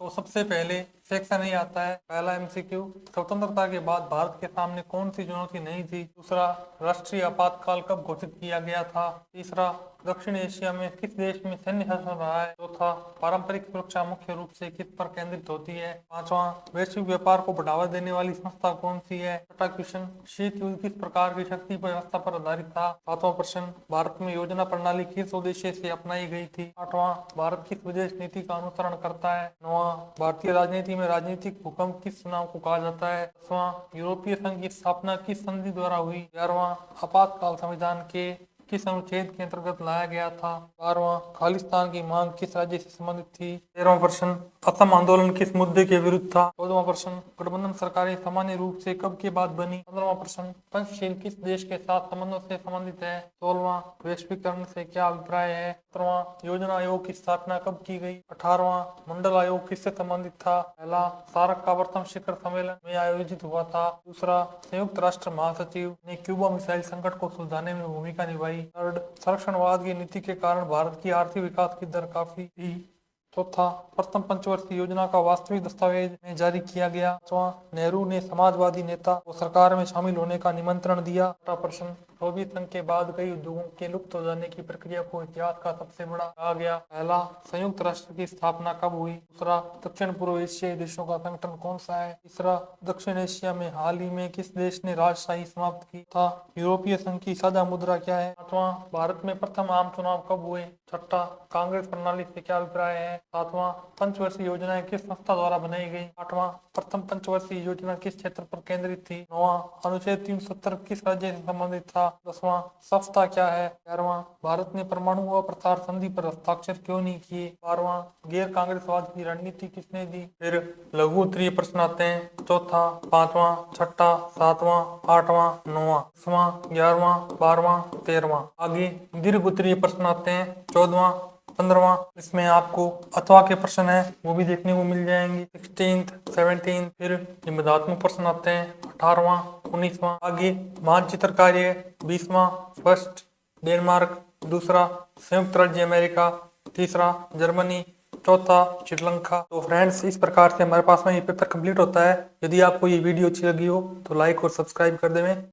तो सबसे पहले सेक्शन ही आता है पहला एमसीक्यू, स्वतंत्रता के बाद भारत के सामने कौन सी चुनौती नहीं थी। दूसरा, राष्ट्रीय आपातकाल कब घोषित किया गया था। तीसरा, दक्षिण एशिया में किस देश में सैन्य शासन रहा है। चौथा, पारंपरिक सुरक्षा मुख्य रूप से किस पर केंद्रित होती है। पांचवा, वैश्विक व्यापार को बढ़ावा देने वाली संस्था कौन सी है। छठा क्वेश्चन, शीत युद्ध किस प्रकार की शक्ति व्यवस्था पर आधारित था। सातवां प्रश्न, भारत में योजना प्रणाली किस उद्देश्य से अपनाई गई थी। आठवां, भारत किस विदेश नीति का अनुसरण करता है। नौवां, भारतीय राजनीति में राजनीतिक भूकंप किस चुनाव को कहा जाता है। 10वां, यूरोपीय संघ की स्थापना किस संधि द्वारा हुई। 11वां, आपातकाल संविधान के किस अनुच्छेद के अंतर्गत लाया गया था। 12वां, खालिस्तान की मांग किस राज्य से संबंधित थी। 13वां प्रश्न, असम आंदोलन किस मुद्दे के विरुद्ध था। 14वां प्रश्न, गठबंधन सरकारें सामान्य रूप से कब के बाद बनी। 15वां प्रश्न, पंचशील किस देश के साथ संबंधों से संबंधित है। 16वां, वैश्वीकरण से क्या अभिप्राय है। 17वां, योजना आयोग की स्थापना कब की गई। 18वां, मंडल आयोग किससे संबंधित था। पहला, सार्क का प्रथम शिखर सम्मेलन में आयोजित हुआ था। दूसरा, संयुक्त राष्ट्र महासचिव ने क्यूबा मिसाइल संकट को सुलझाने में भूमिका निभाई। थर्ड, संरक्षणवाद की नीति के कारण भारत की आर्थिक विकास की दर काफी थी। चौथा, प्रथम पंचवर्षीय योजना का वास्तविक दस्तावेज में जारी किया गया। पांचवां, नेहरू ने समाजवादी नेता को सरकार में शामिल होने का निमंत्रण दिया। छठा प्रश्न, सोवियत संघ के बाद कई उद्योगों के लुप्त हो जाने की प्रक्रिया को इतिहास का सबसे बड़ा कहा गया। पहला, संयुक्त राष्ट्र की स्थापना कब हुई। दूसरा, दक्षिण पूर्व एशियाई देशों का संगठन कौन सा है। तीसरा, दक्षिण एशिया में हाल ही में किस देश ने राजशाही समाप्त की था। यूरोपीय संघ की साझा मुद्रा क्या है। पांचवां, भारत में प्रथम आम चुनाव कब हुए। छठा, कांग्रेस प्रणाली से क्या अभिप्राय है। सातवां, पंचवर्षीय योजनाएं किस संस्था द्वारा बनाई गई। आठवां, प्रथम पंचवर्षीय योजना किस क्षेत्र पर केंद्रित थी। नौवां, अनुच्छेद 370 किस राज्य से संबंधित था। 10वां, सफ्ता क्या है। 11वां, भारत ने परमाणु अप्रसार संधि पर हस्ताक्षर क्यों नहीं किए। 12वां, गैर कांग्रेसवाद की रणनीति किसने दी। फिर लघु उत्तरीय प्रश्न आते हैं। चौथा, पांचवां, छठा, सातवां, आठवां, नौवां, 10वां, 11वां, 12वां, 13वां। आगे दीर्घ उत्तरीय प्रश्न आते हैं। 14वां, 15वां, इसमें आपको अथवा के प्रश्न है वो भी देखने को मिल जाएंगे। 16th, 17th। फिर निबंधात्मक प्रश्न आते हैं। 18वां, 19वां। आगे मानचित्र कार्य 20वां, फर्स्ट डेनमार्क। दूसरा, संयुक्त राज्य अमेरिका। तीसरा, जर्मनी। चौथा, श्रीलंका। तो फ्रेंड्स, इस प्रकार से हमारे पास में ये पेपर कंप्लीट होता है। यदि आपको ये वीडियो अच्छी लगी हो तो लाइक और सब्सक्राइब कर देवें।